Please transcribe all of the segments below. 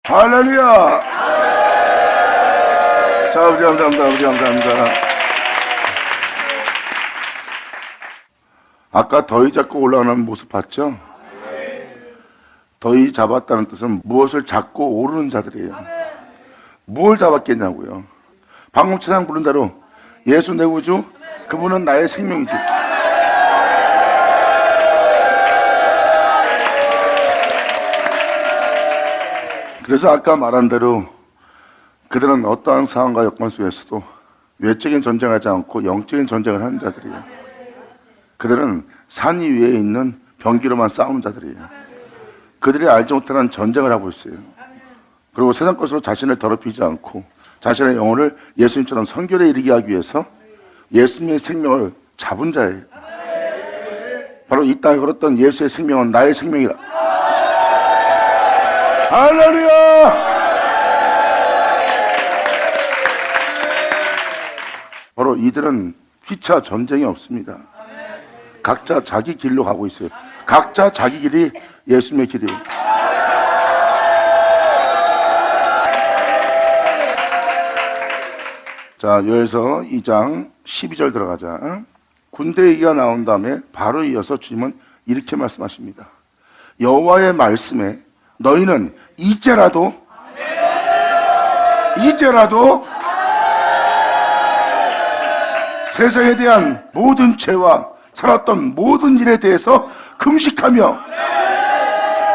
할렐루야. 자, 아버지 감사합니다. 아버지 감사합니다. 아까 더위 잡고 올라가는 모습 봤죠? 더위 잡았다는 뜻은 무엇을 잡고 오르는 자들이에요. 무엇을 잡았겠냐고요. 방금 찬양 부른 대로 예수 내 구주, 그분은 나의 생명이지. 그래서 아까 말한 대로 그들은 어떠한 상황과 여건 속에서도 외적인 전쟁하지 않고 영적인 전쟁을 하는 자들이에요. 그들은 산 위에 있는 병기로만 싸우는 자들이에요. 그들이 알지 못하는 전쟁을 하고 있어요. 그리고 세상 것으로 자신을 더럽히지 않고 자신의 영혼을 예수님처럼 성결에 이르게 하기 위해서 예수님의 생명을 잡은 자예요. 바로 이 땅에 걸었던 예수의 생명은 나의 생명이라. 할렐루야! 바로 이들은 피차 전쟁이 없습니다. 각자 자기 길로 가고 있어요. 각자 자기 길이 예수님의 길이에요. 자, 요엘서 2장 12절 들어가자. 군대 얘기가 나온 다음에 바로 이어서 주님은 이렇게 말씀하십니다. 여호와의 말씀에 너희는 이제라도 세상에 대한 모든 죄와 살았던 모든 일에 대해서 금식하며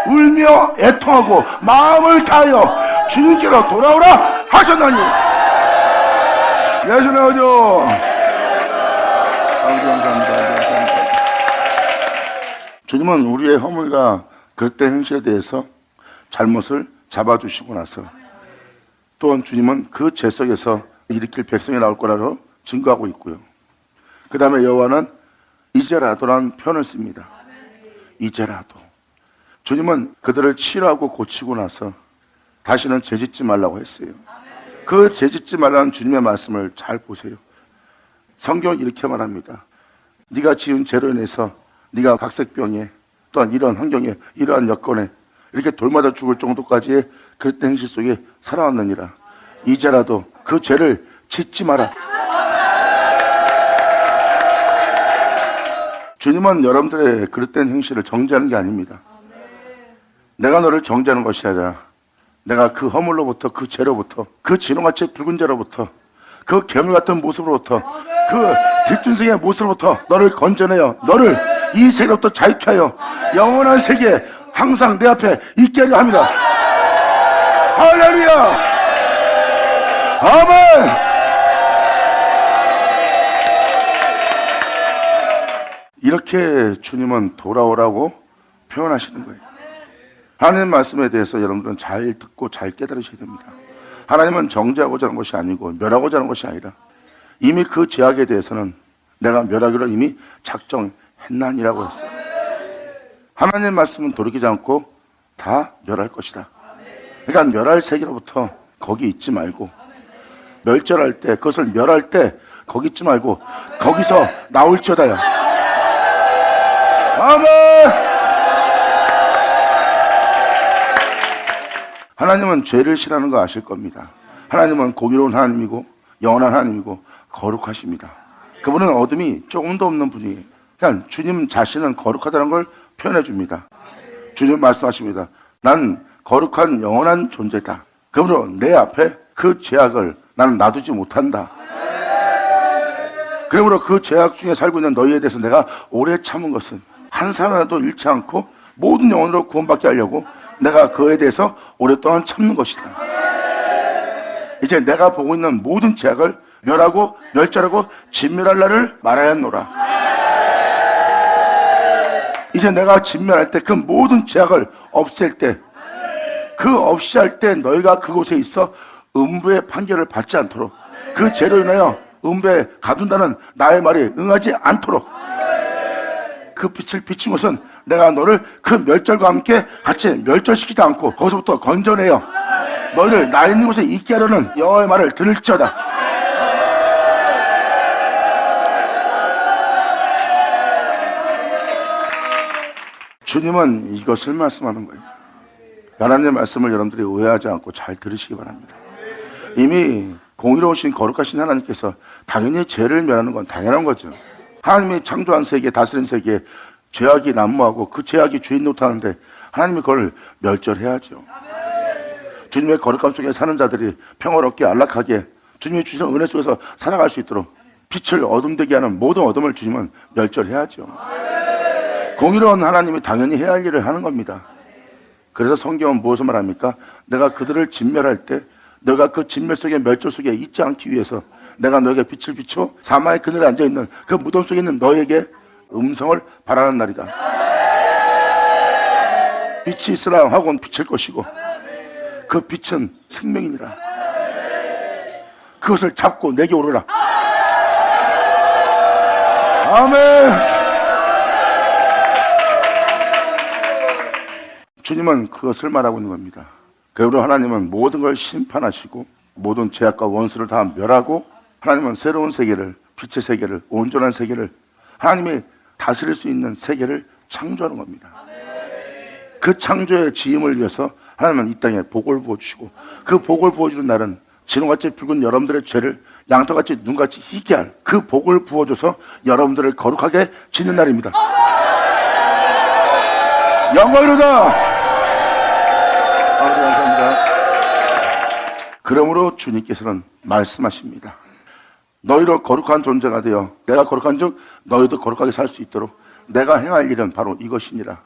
울며 애통하고 마음을 다하여 주님께로 돌아오라 하셨나니. 예수 나오죠. 감사합니다. 주님은 우리의 허물과 그릇된 행실에 대해서 잘못을 잡아주시고 나서 또한 주님은 그 죄 속에서 일으킬 백성이 나올 거라고 증거하고 있고요. 그 다음에 여호와는 이제라도라는 표현을 씁니다. 이제라도. 주님은 그들을 치료하고 고치고 나서 다시는 죄짓지 말라고 했어요. 그 죄짓지 말라는 주님의 말씀을 잘 보세요. 성경은 이렇게 말합니다. 네가 지은 죄로 인해서 네가 각색병에 또한 이런 환경에 이러한 여건에 이렇게 돌맞아 죽을 정도까지의 그릇된 행실 속에 살아왔느니라. 이제라도 그 죄를 짓지 마라. 주님은 여러분들의 그릇된 행실을 정죄하는 게 아닙니다. 내가 너를 정죄하는 것이 아니라 내가 그 허물로부터, 그 죄로부터, 그 진홍같이 붉은 죄로부터, 그 괴물 같은 모습으로부터, 그 뒷준성의 모습으로부터 너를 건져내어 너를 이 세계로부터 자유케 하여 영원한 세계에 항상 내 앞에 있게 하려 합니다. 할렐루야! 아멘! 이렇게 주님은 돌아오라고 표현하시는 거예요. 하나님 말씀에 대해서 여러분들은 잘 듣고 잘 깨달으셔야 됩니다. 하나님은 정죄하고자 하는 것이 아니고 멸하고자 하는 것이 아니라 이미 그 죄악에 대해서는 내가 멸하기로 이미 작정했나니라고 했어요. 하나님 말씀은 돌이키지 않고 다 멸할 것이다. 그러니까 멸할 세계로부터 거기 있지 말고 멸절할 때 그것을 멸할 때 거기 있지 말고 거기서 나올지어다요. 아멘. 하나님은 죄를 싫어하는 거 아실 겁니다. 하나님은 공의로운 하나님이고 영원한 하나님이고 거룩하십니다. 그분은 어둠이 조금도 없는 분이에요. 그러니까 주님 자신은 거룩하다는 걸 표현해 줍니다. 주님 말씀하십니다. 난 거룩한 영원한 존재다. 그러므로 내 앞에 그 죄악을 나는 놔두지 못한다. 그러므로 그 죄악 중에 살고 있는 너희에 대해서 내가 오래 참은 것은 한 사람도 잃지 않고 모든 영혼으로 구원받게 하려고 내가 그에 대해서 오랫동안 참는 것이다. 이제 내가 보고 있는 모든 죄악을 멸하고 멸절하고 진멸할 날을 말하였노라. 이제 내가 진멸할 때 그 모든 죄악을 없앨 때 그 없이 할 때 너희가 그곳에 있어 음부의 판결을 받지 않도록 그 죄로 인하여 음부에 가둔다는 나의 말이 응하지 않도록 그 빛을 비친 것은 내가 너를 그 멸절과 함께 같이 멸절시키지 않고 거기서부터 건져내어 너희를 나 있는 곳에 있게 하려는 여호와의 말을 들을지어다. 주님은 이것을 말씀하는 거예요. 하나님의 말씀을 여러분들이 오해하지 않고 잘 들으시기 바랍니다. 이미 공의로우신 거룩하신 하나님께서 당연히 죄를 멸하는 건 당연한 거죠. 하나님이 창조한 세계, 다스린 세계에 죄악이 난무하고 그 죄악이 주인 노릇하는데 하나님이 그걸 멸절해야죠. 주님의 거룩함 속에 사는 자들이 평화롭게 안락하게 주님이 주신 은혜 속에서 살아갈 수 있도록 빛을 어둠되게 하는 모든 어둠을 주님은 멸절해야죠. 공의로운 하나님이 당연히 해야 할 일을 하는 겁니다. 그래서 성경은 무엇을 말합니까? 내가 그들을 진멸할 때 너가 그 진멸 속에 멸절 속에 있지 않기 위해서 내가 너에게 빛을 비춰 사마의 그늘에 앉아있는 그 무덤 속에 있는 너에게 음성을 바라는 날이다. 빛이 있으라 하고는 비칠 것이고 그 빛은 생명이니라. 그것을 잡고 내게 오르라. 아멘. 주님은 그것을 말하고 있는 겁니다. 그리고 하나님은 모든 걸 심판하시고 모든 죄악과 원수를 다 멸하고 하나님은 새로운 세계를, 빛의 세계를, 온전한 세계를, 하나님이 다스릴 수 있는 세계를 창조하는 겁니다. 그 창조의 지음을 위해서 하나님은 이 땅에 복을 부어주시고 그 복을 부어주는 날은 진홍같이 붉은 여러분들의 죄를 양털같이 눈같이 희게 할 그 복을 부어줘서 여러분들을 거룩하게 짓는 날입니다. 영광이로다. 아버지 감사합니다. 그러므로 주님께서는 말씀하십니다. 너희로 거룩한 존재가 되어 내가 거룩한 즉 너희도 거룩하게 살 수 있도록 내가 행할 일은 바로 이것이니라.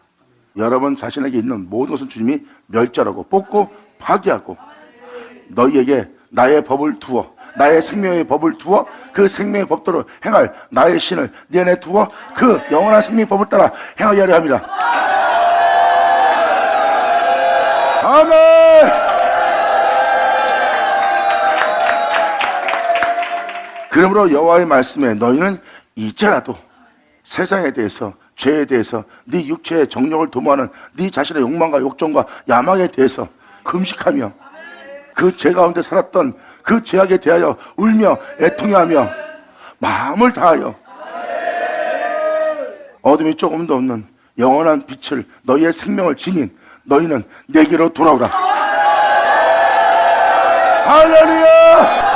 여러분 자신에게 있는 모든 것은 주님이 멸절하고 뽑고 파괴하고 너희에게 나의 법을 두어 나의 생명의 법을 두어 그 생명의 법대로 행할 나의 신을 네 안에 두어 그 영원한 생명의 법을 따라 행하게 하려 합니다. 아멘. 그러므로 여호와의 말씀에 너희는 이제라도 세상에 대해서 죄에 대해서 네 육체의 정욕을 도모하는 네 자신의 욕망과 욕정과 야망에 대해서 금식하며 그 죄 가운데 살았던 그 죄악에 대하여 울며 애통해하며 마음을 다하여 어둠이 조금도 없는 영원한 빛을 너희의 생명을 지닌 너희는 내게로 돌아오라. 할렐루야.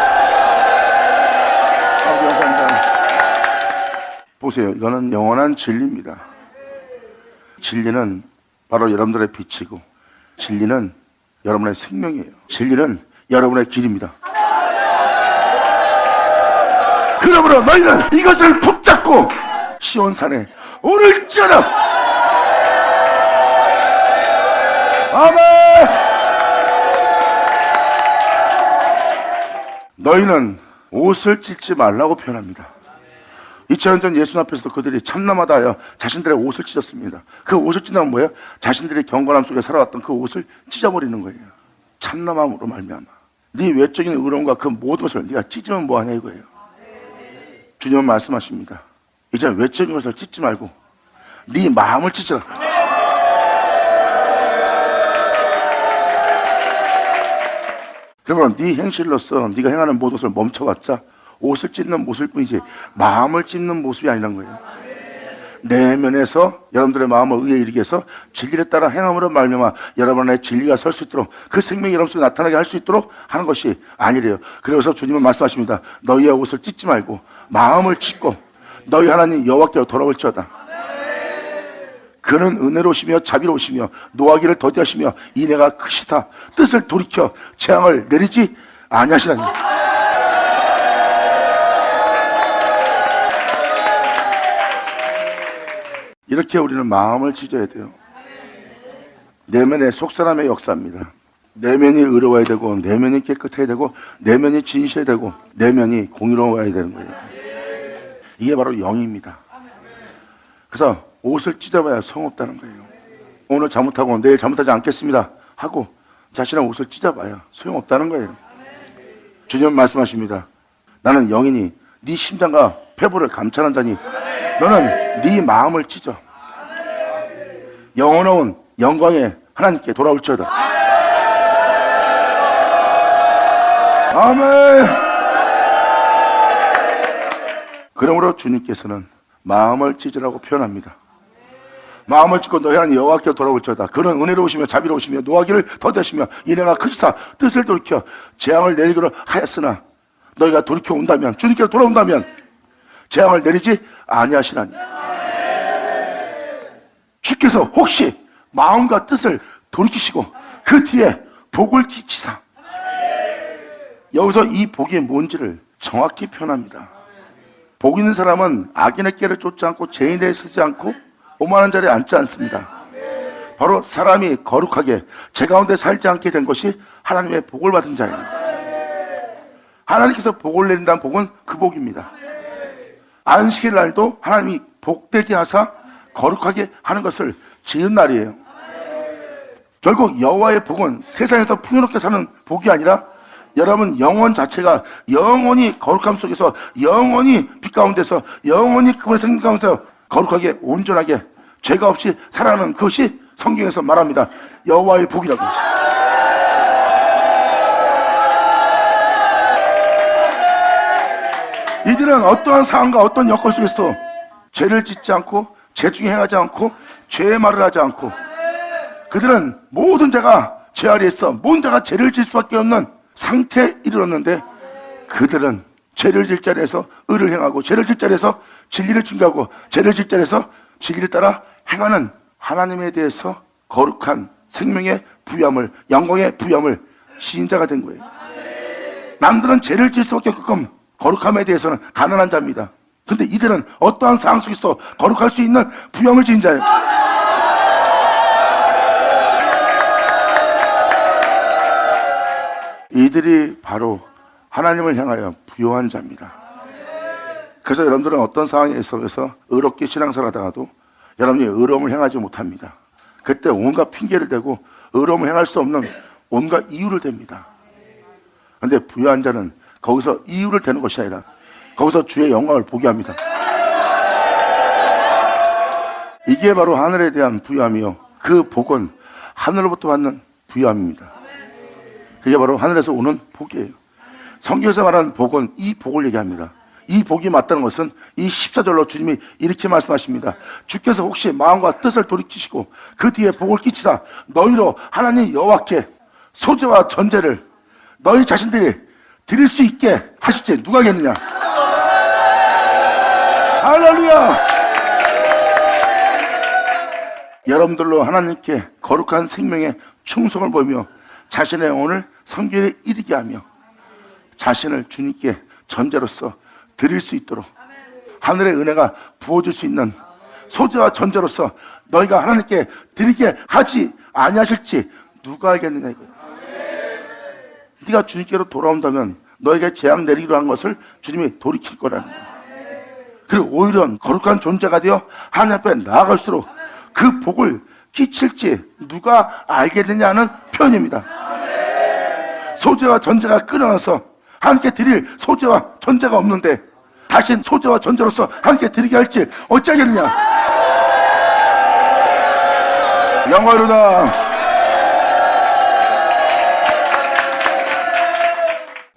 보세요. 이거는 영원한 진리입니다. 진리는 바로 여러분들의 빛이고 진리는 여러분의 생명이에요. 진리는 여러분의 길입니다. 그러므로 너희는 이것을 붙잡고 시온산에 오를지어다. 아멘. 너희는 옷을 찢지 말라고 표현합니다. 2000년 전 예수 앞에서도 그들이 참남하다 하여 자신들의 옷을 찢었습니다. 그 옷을 찢는 뭐예요? 자신들이 경건함 속에 살아왔던 그 옷을 찢어버리는 거예요. 참남함으로 말미암아 네 외적인 의로움과 그 모든 것을 네가 찢으면 뭐하냐 이거예요. 주님은 말씀하십니다. 이제 외적인 것을 찢지 말고 네 마음을 찢어라. 그러면 네 행실로서 네가 행하는 모든 것을 멈춰봤자 옷을 찢는 모습일 뿐이지 마음을 찢는 모습이 아니란 거예요. 내면에서 여러분들의 마음을 의에 이르게 해서 진리에 따라 행함으로 말미암아 여러분의 진리가 설 수 있도록 그 생명이 여러분 속에 나타나게 할 수 있도록 하는 것이 아니래요. 그래서 주님은 말씀하십니다. 너희의 옷을 찢지 말고 마음을 찢고 너희 하나님 여호와께로 돌아올지어다. 그는 은혜로우시며 자비로우시며 노하기를 더디하시며 인애가 크시다. 뜻을 돌이켜 재앙을 내리지 아니하시나니. 이렇게 우리는 마음을 찢어야 돼요. 내면의 속사람의 역사입니다. 내면이 의로워야 되고 내면이 깨끗해야 되고 내면이 진실해야 되고 내면이 공의로워야 되는 거예요. 이게 바로 영입니다. 그래서 옷을 찢어봐야 소용없다는 거예요. 오늘 잘못하고 내일 잘못하지 않겠습니다 하고 자신의 옷을 찢어봐야 소용없다는 거예요. 주님은 말씀하십니다. 나는 영이니 네 심장과 폐부를 감찰한 자니 너는 네 마음을 찢어 영원한 영광의 하나님께 돌아올지어다. 아멘. 그러므로 주님께서는 마음을 찢으라고 표현합니다. 마음을 찢고 너희 하나님 여호와께로 돌아올지어다. 그는 은혜로우시며 자비로우시며 노하기를 더디하시며 인애가 크시사 뜻을 돌이켜 재앙을 내리기로 하였으나 너희가 돌이켜 온다면, 주님께로 돌아온다면 재앙을 내리지 아니하시나니. 주께서 혹시 마음과 뜻을 돌이키시고 그 뒤에 복을 끼치사. 여기서 이 복이 뭔지를 정확히 표현합니다. 복 있는 사람은 악인의 길을 쫓지 않고 죄인의 서지 않고 오만한 자리에 앉지 않습니다. 바로 사람이 거룩하게 제 가운데 살지 않게 된 것이 하나님의 복을 받은 자예요. 하나님께서 복을 내린다는 복은 그 복입니다. 안식일 날도 하나님이 복되게 하사 거룩하게 하는 것을 지은 날이에요. 결국 여호와의 복은 세상에서 풍요롭게 사는 복이 아니라 여러분 영혼 자체가 영원히 거룩함 속에서, 영원히 빛 가운데서, 영원히 그분의 생명 가운데서 거룩하게 온전하게 죄가 없이 살아가는 그것이 성경에서 말합니다. 여호와의 복이라고. 이들은 어떠한 상황과 어떤 여건 속에서도 죄를 짓지 않고 죄 중에 행하지 않고 죄의 말을 하지 않고, 그들은 모든 자가 죄 아래에 있어 모든 자가 죄를 질 수밖에 없는 상태에 이르렀는데, 그들은 죄를 질 자리에서 의를 행하고 죄를 질 자리에서 진리를 증거하고 죄를 질 자리에서 진리를 따라 행하는 하나님에 대해서 거룩한 생명의 부여함을, 영광의 부여함을 시인자가 된 거예요. 남들은 죄를 질 수밖에 없게끔 거룩함에 대해서는 가난한 자입니다. 근데 이들은 어떠한 상황 속에서도 거룩할 수 있는 부여함을 지은 자예요. 이들이 바로 하나님을 향하여 부요한 자입니다. 그래서 여러분들은 어떤 상황에 있어서 의롭게 신앙생활하다가도 여러분이 의로움을 행하지 못합니다. 그때 온갖 핑계를 대고 의로움을 행할 수 없는 온갖 이유를 댑니다. 그런데 부요한 자는 거기서 이유를 대는 것이 아니라 거기서 주의 영광을 보게 합니다. 이게 바로 하늘에 대한 부요함이요, 그 복은 하늘로부터 받는 부요함입니다. 그게 바로 하늘에서 오는 복이에요. 성경에서 말하는 복은 이 복을 얘기합니다. 이 복이 맞다는 것은 이 14절로 주님이 이렇게 말씀하십니다. 주께서 혹시 마음과 뜻을 돌이키시고 그 뒤에 복을 끼치다 너희로 하나님 여호와께 소재와 전제를 너희 자신들이 드릴 수 있게 하실지 누가 하겠느냐. 할렐루야. 여러분들로 하나님께 거룩한 생명의 충성을 보이며 자신의 영혼을 성결에 이르게 하며 자신을 주님께 전제로서 드릴 수 있도록 하늘의 은혜가 부어줄 수 있는 소재와 전제로서 너희가 하나님께 드리게 하지 아니하실지 누가 알겠느냐 이거예요. 네가 주님께로 돌아온다면 너에게 재앙 내리기로 한 것을 주님이 돌이킬 거라는 거예요. 그리고 오히려 거룩한 존재가 되어 하나님 앞에 나아갈수록 그 복을 끼칠지 누가 알겠느냐는 표현입니다. 소재와 전제가 끊어서 하나님께 드릴 소재와 전제가 없는데 다시 소재와 전제로서 하나님께 드리게 할지 어찌하겠느냐. 영광이로다.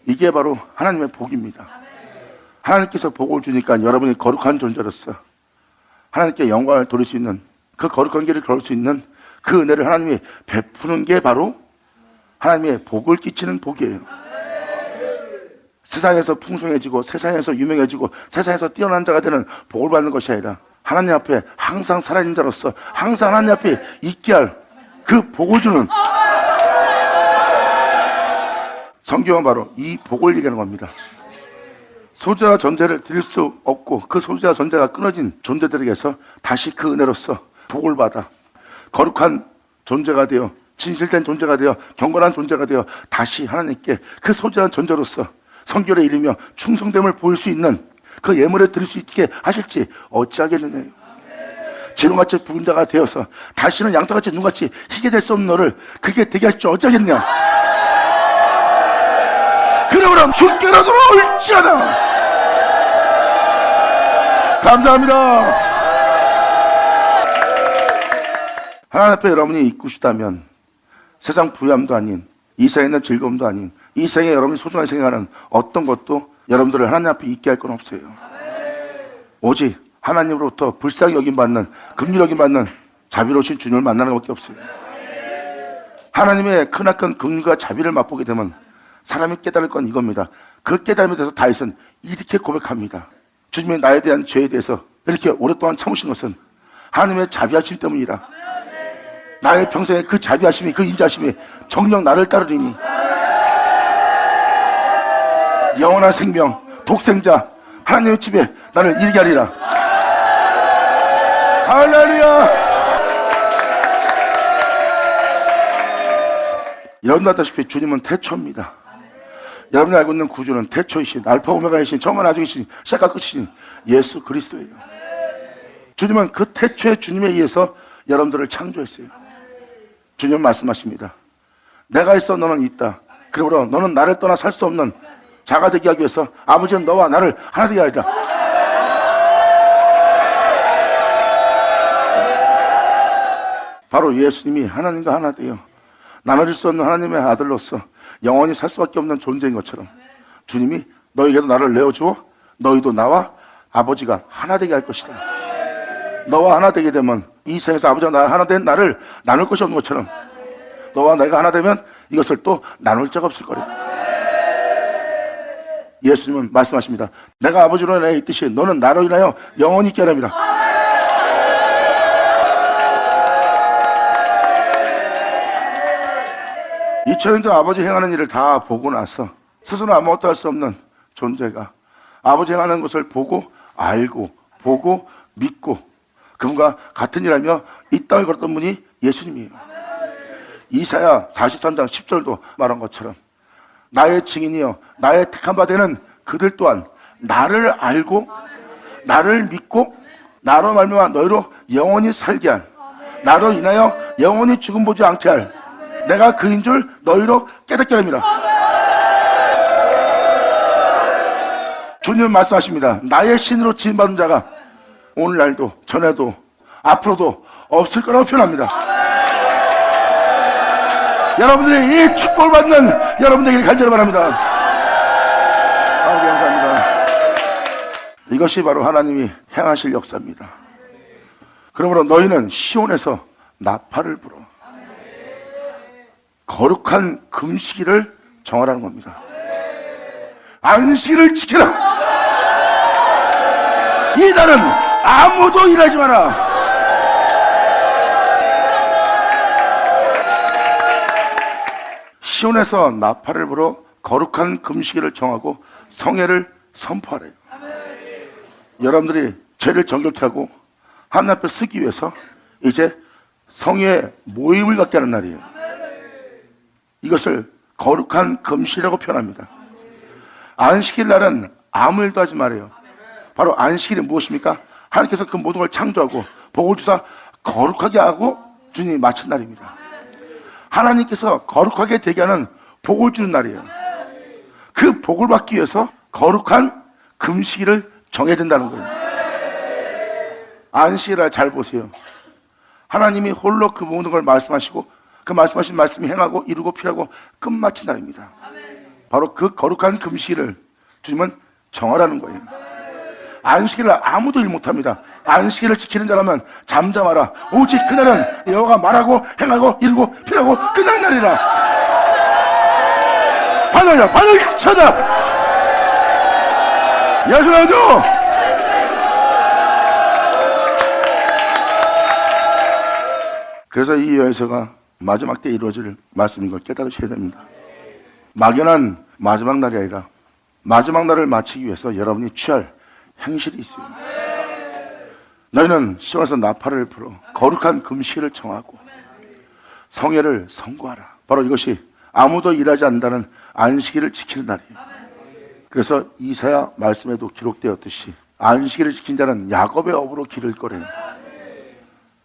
이게 바로 하나님의 복입니다. 하나님께서 복을 주니까 여러분이 거룩한 존재로서 하나님께 영광을 돌릴 수 있는, 그 거룩한 길을 걸을 수 있는 그 은혜를 하나님이 베푸는 게 바로 하나님의 복을 끼치는 복이에요. 세상에서 풍성해지고 세상에서 유명해지고 세상에서 뛰어난 자가 되는 복을 받는 것이 아니라 하나님 앞에 항상 살아있는 자로서 항상 하나님 앞에 있게 할 그 복을 주는, 성경은 바로 이 복을 얘기하는 겁니다. 소재와 전제를 드릴 수 없고 그 소재와 전제가 끊어진 존재들에게서 다시 그 은혜로서 복을 받아 거룩한 존재가 되어 진실된 존재가 되어 경건한 존재가 되어 다시 하나님께 그 소재와 전제로서 성결에 이르며 충성됨을 보일 수 있는 그 예물을 드릴 수 있게 하실지 어찌하겠느냐요. 지금같이 부은 자가 되어서 다시는 양털같이 눈같이 희게 될 수 없는 너를 그게 되게 하실지 어찌하겠느냐. 그러므로 주께로 돌아올지어다. 감사합니다. 하나님 앞에 여러분이 있고 싶다면 세상 부유함도 아닌, 이 세상에 있는 즐거움도 아닌, 이 세상에 여러분이 소중하게 생각하는 어떤 것도 여러분들을 하나님 앞에 있게 할 건 없어요. 오직 하나님으로부터 불쌍히 여김받는, 긍휼히 여김받는 자비로우신 주님을 만나는 것밖에 없어요. 하나님의 크나큰 긍휼과 자비를 맛보게 되면 사람이 깨달을 건 이겁니다. 그 깨달음에 대해서 다윗은 이렇게 고백합니다. 주님이 나에 대한 죄에 대해서 이렇게 오랫동안 참으신 것은 하나님의 자비하심 때문이라. 나의 평생에 그 자비하심이, 그 인자하심이 정녕 나를 따르리니 영원한 생명, 독생자 하나님의 집에 나를 이르게 하리라. 할렐루야. 여러분도 알다시피 주님은 태초입니다. 여러분이 알고 있는 구주는 태초이신, 알파 오메가이신, 정한 아주이신, 시작과 끝이신 예수 그리스도예요. 주님은 그 태초의 주님에 의해서 여러분들을 창조했어요. 주님은 말씀하십니다. 내가 있어 너는 있다. 그러므로 너는 나를 떠나 살 수 없는 자가 되게 하기 위해서 아버지는 너와 나를 하나 되게 하리라. 바로 예수님이 하나님과 하나 되어 나눠질 수 없는 하나님의 아들로서 영원히 살 수밖에 없는 존재인 것처럼 주님이 너에게도 나를 내어주어 너희도 나와 아버지가 하나 되게 할 것이다. 너와 하나 되게 되면 이 세상에서 아버지와 나 하나 된 나를 나눌 것이 없는 것처럼 너와 내가 하나 되면 이것을 또 나눌 자가 없을 거리다. 예수님은 말씀하십니다. 내가 아버지로 인하여 있듯이 너는 나로 인하여 영원히 있게 하랍니다. 2000년 전 아버지 행하는 일을 다 보고 나서 스스로 아무것도 할 수 없는 존재가 아버지 행하는 것을 보고 알고 보고 믿고 그분과 같은 일하며 이 땅을 걸었던 분이 예수님이에요. 이사야 43장 10절도 말한 것처럼 나의 증인이여 나의 택한 바 되는 그들 또한 나를 알고 나를 믿고 나로 말미암아 너희로 영원히 살게 할 나로 인하여 영원히 죽음 보지 않게 할 내가 그인 줄 너희로 깨닫게 합니다. 주님은 말씀하십니다. 나의 신으로 지음받은 자가 오늘날도 전에도 앞으로도 없을 거라고 표현합니다. 여러분들이 이 축복을 받는 여러분들에게 간절히 바랍니다. 아버지 감사합니다. 이것이 바로 하나님이 행하실 역사입니다. 그러므로 너희는 시온에서 나팔을 불어 거룩한 금식일을 정하라는 겁니다. 안식일을 지켜라. 이 날은 아무도 일하지 마라. 시온에서 나팔을 불어 거룩한 금식일을 정하고 성회를 선포하래요. 여러분들이 죄를 정결케 하고 하나님 앞에 쓰기 위해서 이제 성회에 모임을 갖게 하는 날이에요. 이것을 거룩한 금식이라고 표현합니다. 안식일 날은 아무 일도 하지 말아요. 바로 안식일이 무엇입니까? 하나님께서 그 모든 걸 창조하고 복을 주사 거룩하게 하고 주님이 마친 날입니다. 하나님께서 거룩하게 되게 하는 복을 주는 날이에요. 그 복을 받기 위해서 거룩한 금식일을 정해야 된다는 거예요. 안식일을 잘 보세요. 하나님이 홀로 그 모든 걸 말씀하시고 그 말씀하신 말씀이 행하고 이루고 필하고 끝마친 날입니다. 바로 그 거룩한 금식일을 주님은 정하라는 거예요. 안식일을 아무도 일 못합니다. 안식일을 지키는 자라면 잠잠하라. 오직 그날은 여호와가 말하고 행하고 이루고 필하고 끝난 날이라. 하나님 발을 쳐다. 예수라도 그래서 이 여에서가 마지막 때 이루어질 말씀인 걸 깨달으셔야 됩니다. 막연한 마지막 날이 아니라 마지막 날을 마치기 위해서 여러분이 취할 행실이 있어요. 너희는 시온에서 나팔을 불어 거룩한 금식일을 정하고 성회를 선고하라. 바로 이것이 아무도 일하지 않는다는 안식일을 지키는 날이에요. 그래서 이사야 말씀에도 기록되었듯이 안식일을 지킨 자는 야곱의 업으로 기를 거래요.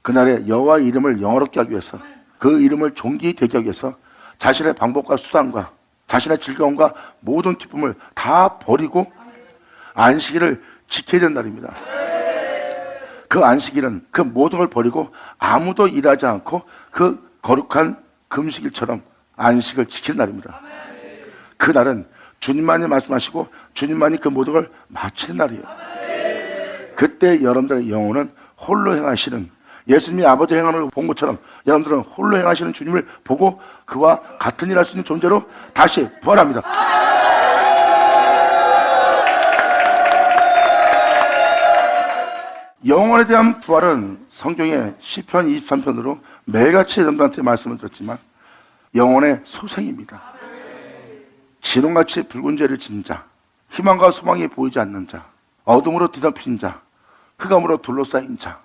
그날에 여호와의 이름을 영화롭게 하기 위해서 그 이름을 존귀히 되게 하기 위해서 자신의 방법과 수단과 자신의 즐거움과 모든 기쁨을 다 버리고 안식일을 지켜야 되는 날입니다. 그 안식일은 그 모든 걸 버리고 아무도 일하지 않고 그 거룩한 금식일처럼 안식을 지키는 날입니다. 그 날은 주님만이 말씀하시고 주님만이 그 모든 걸 마치는 날이에요. 그때 여러분들의 영혼은 홀로 행하시는 예수님이 아버지 행하는 걸 본 것처럼 여러분들은 홀로 행하시는 주님을 보고 그와 같은 일 할 수 있는 존재로 다시 부활합니다. 영혼에 대한 부활은 성경의 시편 23편으로 매일같이 여러분들한테 말씀을 드렸지만 영혼의 소생입니다. 지롱같이 붉은 죄를 지은 자, 희망과 소망이 보이지 않는 자, 어둠으로 뒤덮인 자, 흑암으로 둘러싸인 자,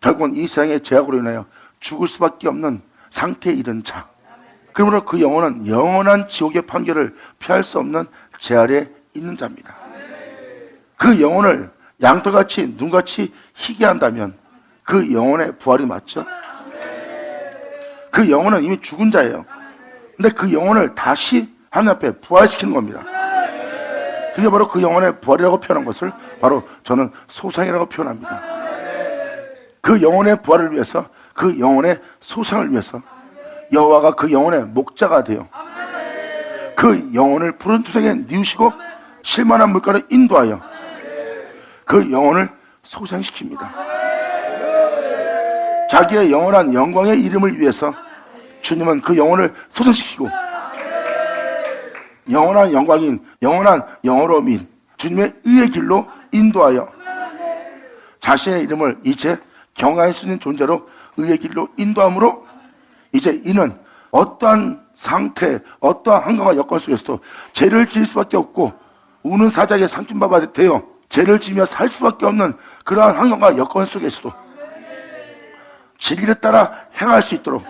결국은 이 세상의 죄악으로 인하여 죽을 수밖에 없는 상태에 이른 자, 그러므로 그 영혼은 영원한 지옥의 판결을 피할 수 없는 죄 아래 있는 자입니다. 그 영혼을 양털같이 눈같이 희게 한다면 그 영혼의 부활이 맞죠? 그 영혼은 이미 죽은 자예요. 근데 그 영혼을 다시 하나님 앞에 부활시키는 겁니다. 그게 바로 그 영혼의 부활이라고 표현한 것을 바로 저는 소상이라고 표현합니다. 그 영혼의 부활을 위해서, 그 영혼의 소상을 위해서 여호와가 그 영혼의 목자가 되어 그 영혼을 푸른 투성이에 뉘우시고 실만한 물가로 인도하여 그 영혼을 소생시킵니다. 자기의 영원한 영광의 이름을 위해서 주님은 그 영혼을 소생시키고 영원한 영광인 영원한 영어로움인 주님의 의의 길로 인도하여 자신의 이름을 이제 경외할 수 있는 존재로 의의 길로 인도함으로 이제 이는 어떠한 상태, 어떠한 한가와 여건 속에서도 죄를 지을 수밖에 없고 우는 사자에게 삼킨 바가 되어 죄를 지으며 살 수밖에 없는 그러한 환경과 여건 속에서도 진리를 따라 행할 수 있도록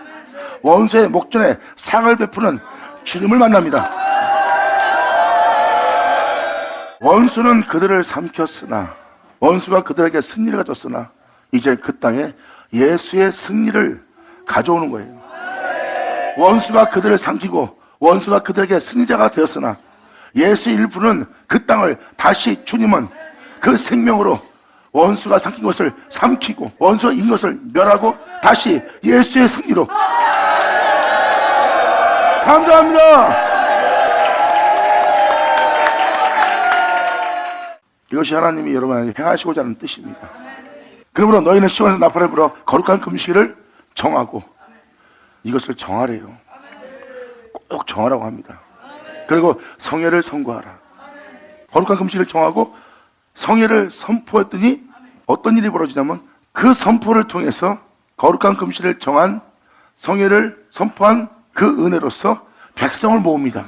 원수의 목전에 상을 베푸는 주님을 만납니다. 원수는 그들을 삼켰으나, 원수가 그들에게 승리를 가졌으나 이제 그 땅에 예수의 승리를 가져오는 거예요. 원수가 그들을 삼키고 원수가 그들에게 승리자가 되었으나 예수의 일부는 그 땅을 다시 주님은 그 생명으로 원수가 삼킨 것을 삼키고 원수가 이긴 것을 멸하고 다시 예수의 승리로. 감사합니다. 이것이 하나님이 여러분에게 행하시고자 하는 뜻입니다. 그러므로 너희는 시온에서 나팔을 불어 거룩한 금식일을 정하고, 이것을 정하래요. 꼭 정하라고 합니다. 그리고 성회를 선고하라. 거룩한 금식일을 정하고 성회를 선포했더니 어떤 일이 벌어지냐면 그 선포를 통해서 거룩한 금식일을 정한 성회를 선포한 그 은혜로서 백성을 모읍니다.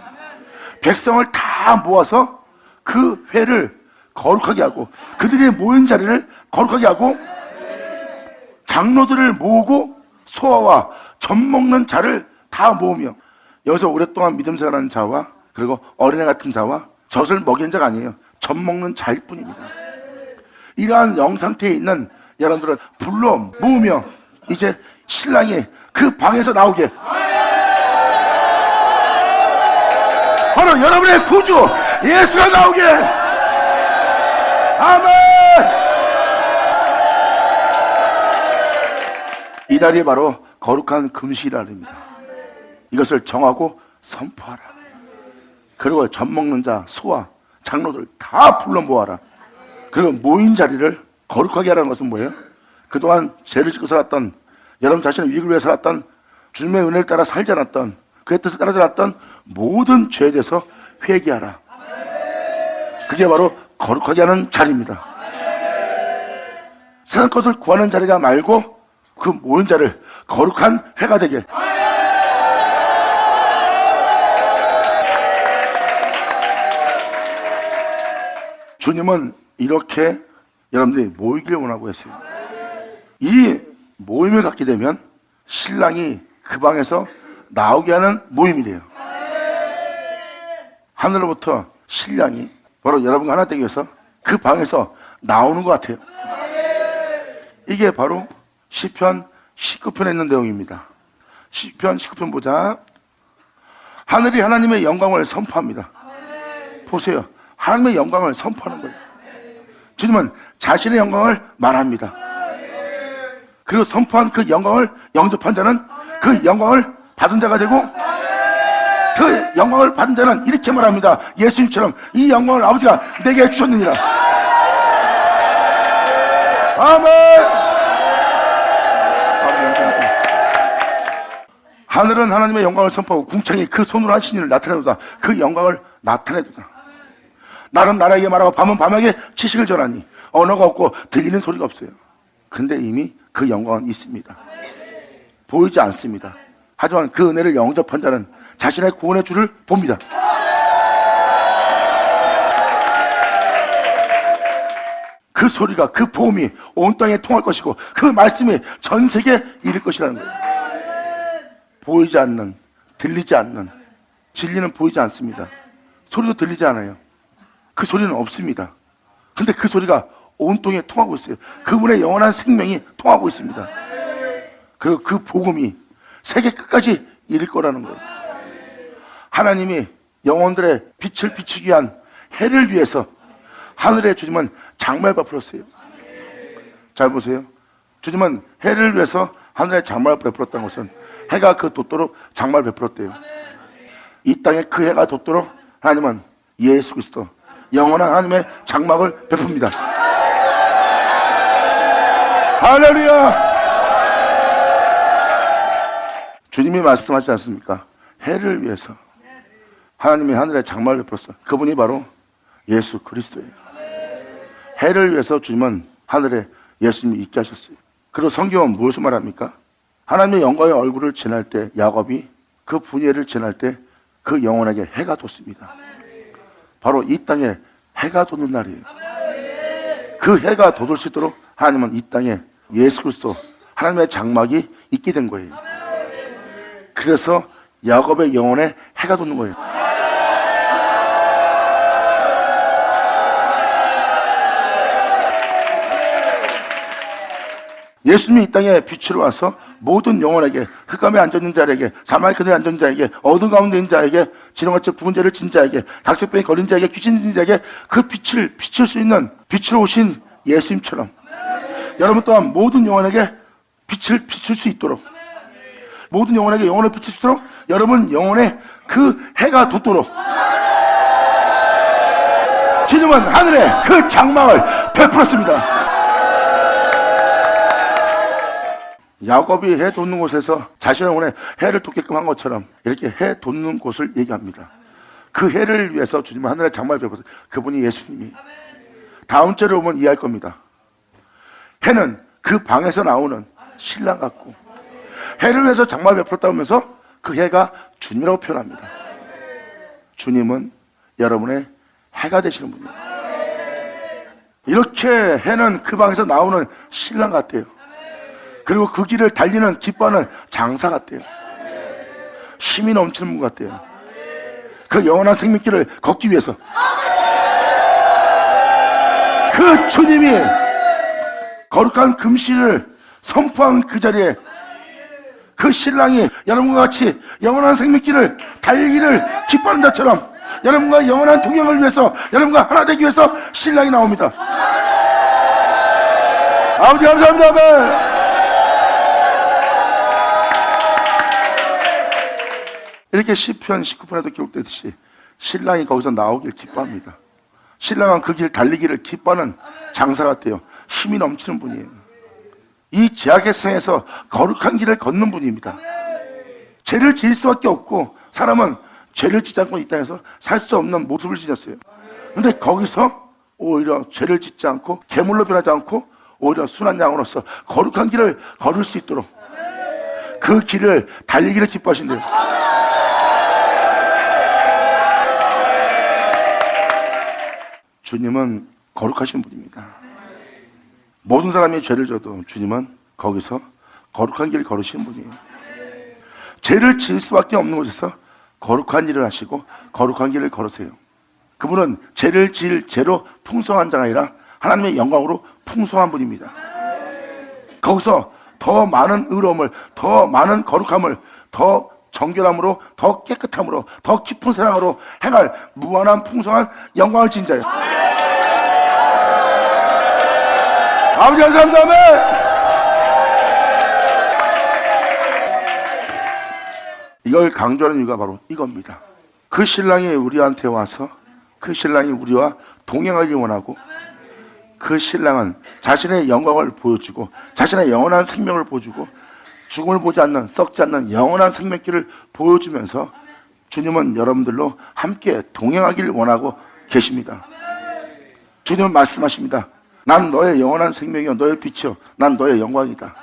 백성을 다 모아서 그 회를 거룩하게 하고 그들의 모인 자리를 거룩하게 하고 장로들을 모으고 소아와 젖 먹는 자를 다 모으며, 여기서 오랫동안 믿음 생활하는 자와 그리고 어린애 같은 자와 젖을 먹이는 자가 아니에요. 젖 먹는 자일 뿐입니다. 이러한 영상태에 있는 여러분들을 불러 모으며 이제 신랑이 그 방에서 나오게, 바로 여러분의 구주 예수가 나오게. 아멘. 이 날이 바로 거룩한 금식이라입니다. 이것을 정하고 선포하라. 그리고 젖 먹는 자, 소와 장로들 다 불러 모아라. 그리고 모인 자리를 거룩하게 하라는 것은 뭐예요? 그동안 죄를 짓고 살았던, 여러분 자신의 유익을 위해 살았던, 주님의 은혜를 따라 살지 않았던, 그의 뜻을 따라 살았던 모든 죄에 대해서 회개하라. 그게 바로 거룩하게 하는 자리입니다. 세상 것을 구하는 자리가 말고 그 모인 자를 거룩한 회가 되게. 주님은 이렇게 여러분들이 모이길 원하고 계세요. 이 모임을 갖게 되면 신랑이 그 방에서 나오게 하는 모임이 돼요. 하늘로부터 신랑이 바로 여러분과 하나 되기 위해서 그 방에서 나오는 것 같아요. 이게 바로 시편 19편에 있는 내용입니다. 시편 19편 보자. 하늘이 하나님의 영광을 선포합니다. 보세요. 하나님의 영광을 선포하는 거예요. 주님은 자신의 영광을 말합니다. 그리고 선포한 그 영광을 영접한 자는 그 영광을 받은 자가 되고, 그 영광을 받은 자는 이렇게 말합니다. 예수님처럼 이 영광을 아버지가 내게 주셨느니라. 아멘. 하늘은 하나님의 영광을 선포하고 궁창이 그 손으로 하신 일을 나타내도다. 그 영광을 나타내도다. 날은 나라에게 말하고 밤은 밤에게 지식을 전하니 언어가 없고 들리는 소리가 없어요. 근데 이미 그 영광은 있습니다. 보이지 않습니다. 하지만 그 은혜를 영접한 자는 자신의 구원의 줄을 봅니다. 그 소리가, 그 복음이 온 땅에 통할 것이고 그 말씀이 전 세계에 이를 것이라는 거예요. 보이지 않는, 들리지 않는, 진리는 보이지 않습니다. 소리도 들리지 않아요. 그 소리는 없습니다. 근데 그 소리가 온 땅에 통하고 있어요. 그분의 영원한 생명이 통하고 있습니다. 그리고 그 복음이 세계 끝까지 이를 거라는 거예요. 하나님이 영혼들의 빛을 비추기 위한 해를 위해서 하늘의 주님은 장말 베풀었어요. 잘 보세요. 주님은 해를 위해서 하늘에 장말 베풀었다는 것은 해가 그 돋도록 장말 베풀었대요. 이 땅에 그 해가 돋도록 하나님은 예수 그리스도 영원한 하나님의 장막을 베풉니다. 할렐루야! 주님이 말씀하지 않습니까? 해를 위해서 하나님이 하늘에 장막을 베풀었어. 그분이 바로 예수 그리스도예요. 해를 위해서 주님은 하늘에 예수님이 있게 하셨어요. 그리고 성경은 무엇을 말합니까? 하나님의 영광의 얼굴을 지날 때 야곱이 그 분예를 지날 때 그 영혼에게 해가 돋습니다. 바로 이 땅에 해가 돋는 날이에요. 그 해가 돋을 수 있도록 하나님은 이 땅에 예수 그리스도 하나님의 장막이 있게 된 거예요. 그래서 야곱의 영혼에 해가 돋는 거예요. 예수님이 이 땅에 빛으로 와서 모든 영혼에게, 흑암에 앉아있는 자에게, 사망의 그늘에 앉은 자에게, 어둠 가운데 있는 자에게, 지렁같이 붉은 죄를 진 자에게, 각색병에 걸린 자에게, 귀신 들린 자에게 그 빛을 비출 수 있는 빛으로 오신 예수님처럼 여러분 또한 모든 영혼에게 빛을 비출 수 있도록, 모든 영혼에게 영혼을 비출 수 있도록 여러분 영혼에 그 해가 돋도록 주님은 하늘에 그 장막을 베풀었습니다. 야곱이 해 돋는 곳에서 자신의 영혼에 해를 돋게끔 한 것처럼 이렇게 해 돋는 곳을 얘기합니다. 그 해를 위해서 주님은 하늘에 장막을 베풀었어요. 그분이 예수님이. 다음 절에 오면 이해할 겁니다. 해는 그 방에서 나오는 신랑 같고, 해를 위해서 장막을 베풀었다 하면서 그 해가 주님이라고 표현합니다. 주님은 여러분의 해가 되시는 분이에요. 이렇게 해는 그 방에서 나오는 신랑 같아요. 그리고 그 길을 달리는 기뻐하는 장사 같아요. 힘이 넘치는 분 같아요. 그 영원한 생명길을 걷기 위해서 그 주님이 거룩한 금실을 선포한 그 자리에 그 신랑이 여러분과 같이 영원한 생명길을 달리기를 기뻐하는 자처럼 여러분과 영원한 동행을 위해서, 여러분과 하나 되기 위해서 신랑이 나옵니다. 아버지 감사합니다. 아멘. 이렇게 시편 19편에도 기록되듯이 신랑이 거기서 나오길 기뻐합니다. 신랑은 그 길 달리기를 기뻐하는 장사 같아요. 힘이 넘치는 분이에요. 이 제약의 세상에서 거룩한 길을 걷는 분입니다. 죄를 지을 수밖에 없고 사람은 죄를 짓지 않고 이 땅에서 살 수 없는 모습을 지녔어요. 그런데 거기서 오히려 죄를 짓지 않고 괴물로 변하지 않고 오히려 순한 양으로서 거룩한 길을 걸을 수 있도록 그 길을 달리기를 기뻐하신대요. 주님은 거룩하신 분입니다. 모든 사람이 죄를 져도 주님은 거기서 거룩한 길을 걸으시는 분이에요. 죄를 지을 수밖에 없는 곳에서 거룩한 일을 하시고 거룩한 길을 걸으세요. 그분은 죄를 지을 죄로 풍성한 자가 아니라 하나님의 영광으로 풍성한 분입니다. 거기서 더 많은 의로움을, 더 많은 거룩함을, 더 정결함으로, 더 깨끗함으로, 더 깊은 사랑으로 행할 무한한 풍성한 영광을 진 자예요. 아버지 감사합니다. 아멘. 이걸 강조하는 이유가 바로 이겁니다. 그 신랑이 우리한테 와서 그 신랑이 우리와 동행하기 원하고, 그 신랑은 자신의 영광을 보여주고 자신의 영원한 생명을 보여주고 죽음을 보지 않는, 썩지 않는 영원한 생명길을 보여주면서 주님은 여러분들로 함께 동행하기를 원하고 계십니다. 주님은 말씀하십니다. 난 너의 영원한 생명이요 너의 빛이요 난 너의 영광이다.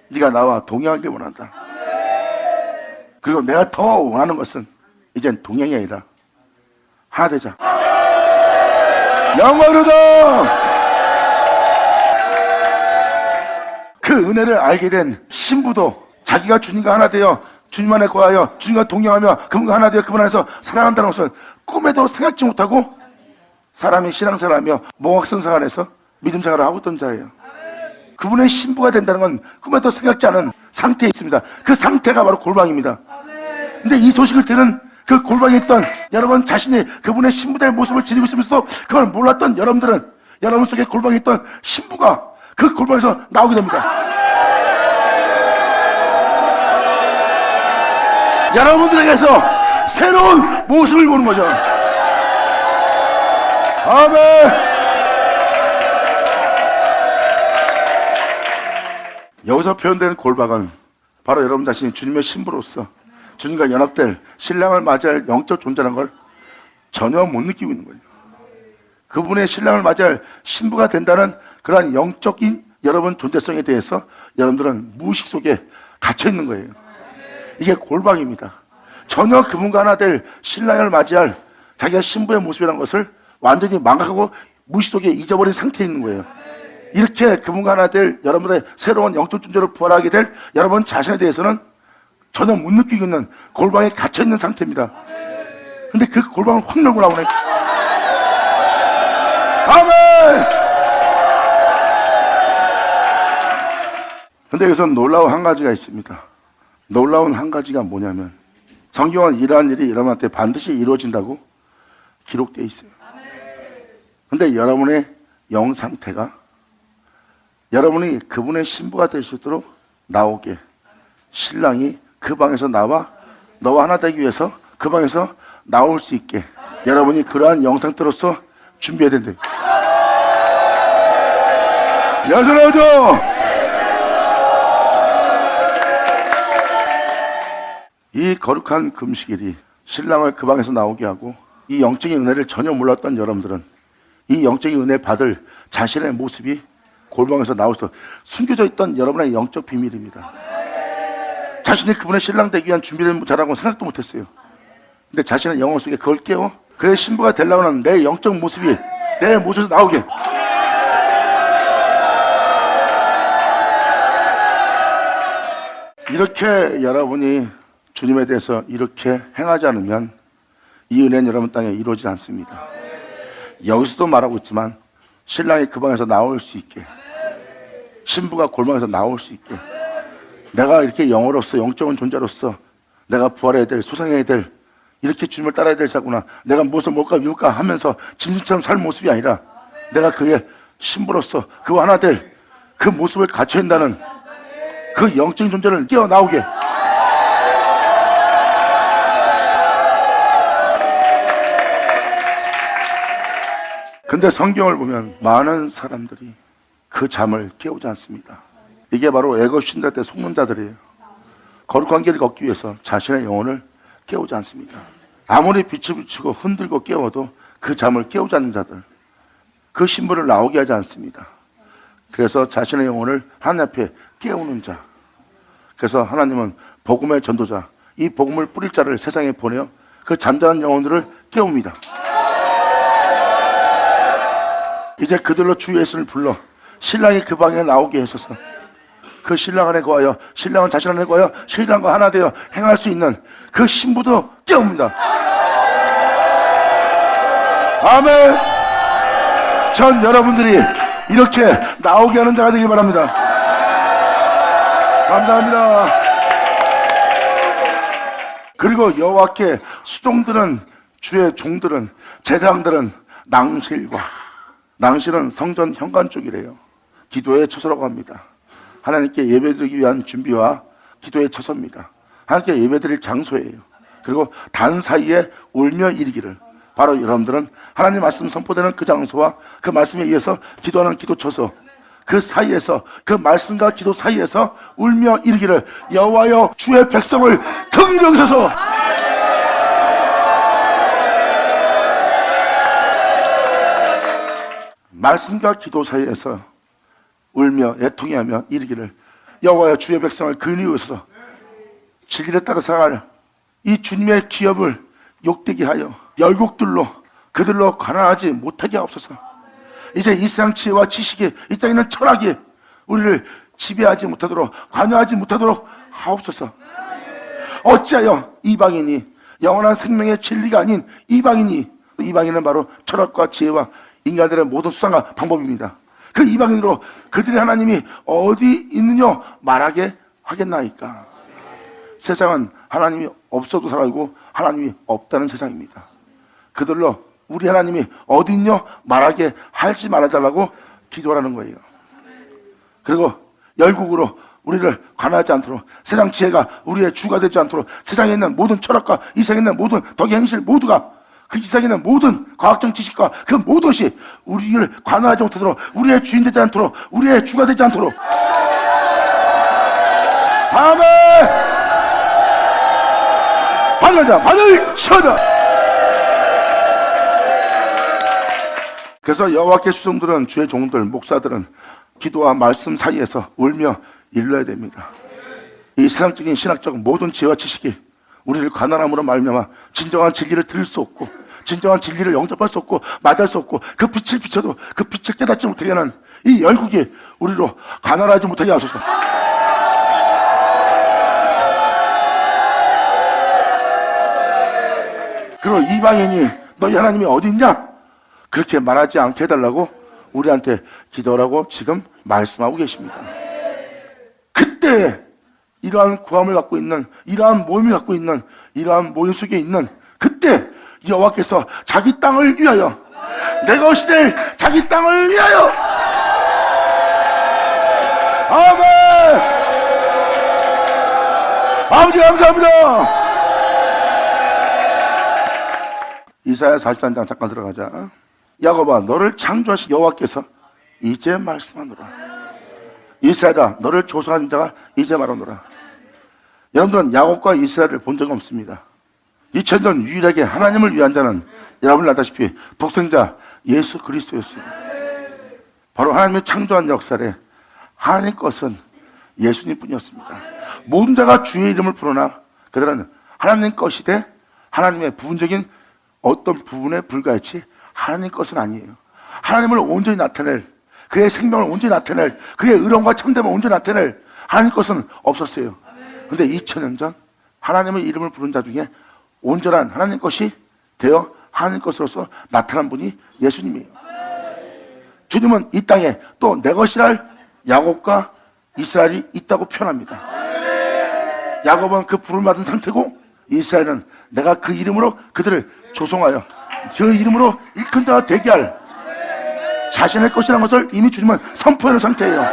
네가 나와 동행하길 원한다. 그리고 내가 더 원하는 것은 이젠 동행이 아니라 하나 되자. 영원으로 그 은혜를 알게 된 신부도 자기가 주님과 하나 되어 주님 안에 거하여 주님과 동행하며 그분과 하나 되어 그분 안에서 살아간다는 것을 꿈에도 생각지 못하고 사람이 신앙생활하며 몽학성사 안에서 믿음생활을 하고 있던 자예요. 그분의 신부가 된다는 건 꿈에도 생각지 않은 상태에 있습니다. 그 상태가 바로 골방입니다. 근데 이 소식을 들은 그 골방에 있던 여러분 자신이 그분의 신부될 모습을 지니고 있으면서도 그걸 몰랐던 여러분들은 여러분 속에 골방에 있던 신부가 그 골방에서 나오게 됩니다. 여러분들에게서 새로운 모습을 보는 거죠. 아멘. 여기서 표현되는 골방은 바로 여러분 자신이 주님의 신부로서 주님과 연합될 신랑을 맞이할 영적 존재라는 걸 전혀 못 느끼고 있는 거예요. 그분의 신랑을 맞이할 신부가 된다는 그러한 영적인 여러분 존재성에 대해서 여러분들은 무의식 속에 갇혀 있는 거예요. 이게 골방입니다. 전혀 그분과 하나 될 신랑을 맞이할 자기가 신부의 모습이라는 것을 완전히 망각하고 무의식 속에 잊어버린 상태에 있는 거예요. 이렇게 그분과 하나 될 여러분의 새로운 영적 존재로 부활하게 될 여러분 자신에 대해서는 전혀 못 느끼고 있는 골방에 갇혀 있는 상태입니다. 근데 그 골방을 확 열고 나오네. 아멘! 근데 여기서 놀라운 한 가지가 있습니다. 놀라운 한 가지가 뭐냐면 성경은 이러한 일이 여러분한테 반드시 이루어진다고 기록되어 있어요. 근데 여러분의 영 상태가 여러분이 그분의 신부가 될 수 있도록 나오게 신랑이 그 방에서 나와 너와 하나 되기 위해서 그 방에서 나올 수 있게 여러분이 그러한 영 상태로서 준비해야 된대요. 여전하죠? 이 거룩한 금식일이 신랑을 그 방에서 나오게 하고 이 영적인 은혜를 전혀 몰랐던 여러분들은 이 영적인 은혜 받을 자신의 모습이 골방에서 나올 수 숨겨져 있던 여러분의 영적 비밀입니다. 자신이 그분의 신랑 되기 위한 준비된 자라고 생각도 못했어요. 근데 자신의 영혼 속에 그걸 깨워 그의 신부가 되려고 하는 내 영적 모습이 내 모습에서 나오게 이렇게 여러분이 주님에 대해서 이렇게 행하지 않으면 이 은혜는 여러분 땅에 이루어지지 않습니다. 여기서도 말하고 있지만 신랑이 그 방에서 나올 수 있게 신부가 골방에서 나올 수 있게 내가 이렇게 영어로서 영적인 존재로서 내가 부활해야 될 소생해야 될 이렇게 주님을 따라야 될 사구나 내가 무엇을 뭘까 미울까 하면서 짐승처럼 살 모습이 아니라 내가 그의 신부로서 그와 하나 될 그 모습을 갖춰야 한다는 그 영적인 존재를 깨어나오게 근데 성경을 보면 많은 사람들이 그 잠을 깨우지 않습니다. 이게 바로 애굽 신라 때 속는 자들이에요. 거룩한 길을 걷기 위해서 자신의 영혼을 깨우지 않습니다. 아무리 빛을 비추고 흔들고 깨워도 그 잠을 깨우지 않는 자들 그 신부를 나오게 하지 않습니다. 그래서 자신의 영혼을 하나님 앞에 깨우는 자 그래서 하나님은 복음의 전도자 이 복음을 뿌릴 자를 세상에 보내어 그 잠자는 영혼들을 깨웁니다. 이제 그들로 주 예수를 불러 신랑이 그 방에 나오게 하소서. 그 신랑 안에 거하여 신랑은 자신 안에 거하여 신랑과 하나 되어 행할 수 있는 그 신부도 깨웁니다. 아멘. 전 여러분들이 이렇게 나오게 하는 자가 되길 바랍니다. 감사합니다. 그리고 여호와께 수종들은 주의 종들은 제사장들은 낭실은 성전 현관 쪽이래요. 기도의 처소라고 합니다. 하나님께 예배드리기 위한 준비와 기도의 처소입니다. 하나님께 예배드릴 장소예요. 그리고 단 사이에 울며 이르기를 바로 여러분들은 하나님 말씀 선포되는 그 장소와 그 말씀에 의해서 기도하는 기도 처소 그 사이에서, 그 말씀과 기도 사이에서 울며 이르기를 여호와여 주의 백성을 긍휼히 여기소서. 말씀과 기도 사이에서 울며 애통해하며 이르기를 여호와여 주의 백성을 긍휼히 여기소서. 진리를 따라 살아갈 이 주님의 기업을 욕되게 하여 열국들로 그들로 가난하지 못하게 하옵소서. 이제 이 세상 지혜와 지식이, 이 땅에 있는 철학이 우리를 지배하지 못하도록, 관여하지 못하도록 하옵소서. 어찌하여 이방인이, 영원한 생명의 진리가 아닌 이방인은 바로 철학과 지혜와 인간들의 모든 수단과 방법입니다. 그 이방인으로 그들의 하나님이 어디 있느냐 말하게 하겠나이까. 세상은 하나님이 없어도 살아가고 하나님이 없다는 세상입니다. 그들로 우리 하나님이 어디 있냐 말하게 하지 말아달라고 기도하라는 거예요. 그리고 열국으로 우리를 관하지 않도록, 세상 지혜가 우리의 주가 되지 않도록, 세상에 있는 모든 철학과 이 세상에 있는 모든 덕의 행실 모두가, 그 이 세상에 있는 모든 과학적 지식과 그 모든 것이 우리를 관하지 못하도록, 우리의 주인 되지 않도록, 우리의 주가 되지 않도록. 아멘. 받는 자 받을 쳐다. 그래서 여호와께 수종들은, 주의 종들, 목사들은 기도와 말씀 사이에서 울며 일러야 됩니다. 이 세상적인 신학적 모든 지혜와 지식이 우리를 가난함으로 말미암아 진정한 진리를 들을 수 없고, 진정한 진리를 영접할 수 없고, 맞을 수 없고, 그 빛을 비춰도 그 빛을 깨닫지 못하게 하는 이 열국이 우리로 가난하지 못하게 하소서. 그리고 이방인이 너희 하나님이 어디 있냐? 그렇게 말하지 않게 해달라고 우리한테 기도하라고 지금 말씀하고 계십니다. 그때 이러한 구함을 갖고 있는, 이러한 모임을 갖고 있는, 이러한 모임 속에 있는 그때 여호와께서 자기 땅을 위하여, 내 것이 될 자기 땅을 위하여, 아멘. 아버지 감사합니다. 이사야 43장 잠깐 들어가자. 야곱아 너를 창조하신 여호와께서 이제 말씀하노라. 이스라엘아 너를 조성한 자가 이제 말하노라. 여러분들은 야곱과 이스라엘을 본 적이 없습니다. 2000년 유일하게 하나님을 위한 자는 여러분 알다시피 독생자 예수 그리스도였어요. 바로 하나님의 창조한 역사에 하나님 것은 예수님 뿐이었습니다. 모든 자가 주의 이름을 부르나 그들은 하나님 것이 돼 하나님의 부분적인 어떤 부분에 불과했지 하나님 것은 아니에요. 하나님을 온전히 나타낼, 그의 생명을 온전히 나타낼, 그의 의로움과 참됨을 온전히 나타낼 하나님 것은 없었어요. 그런데 2000년 전 하나님의 이름을 부른 자 중에 온전한 하나님 것이 되어 하나님 것으로서 나타난 분이 예수님이에요. 주님은 이 땅에 또 내 것이랄 야곱과 이스라엘이 있다고 표현합니다. 야곱은 그 부름을 받은 상태고, 이스라엘은 내가 그 이름으로 그들을 조성하여 그 이름으로 일큰 자가 되게 할 자신의 것이라는 것을 이미 주님은 선포하는 상태예요.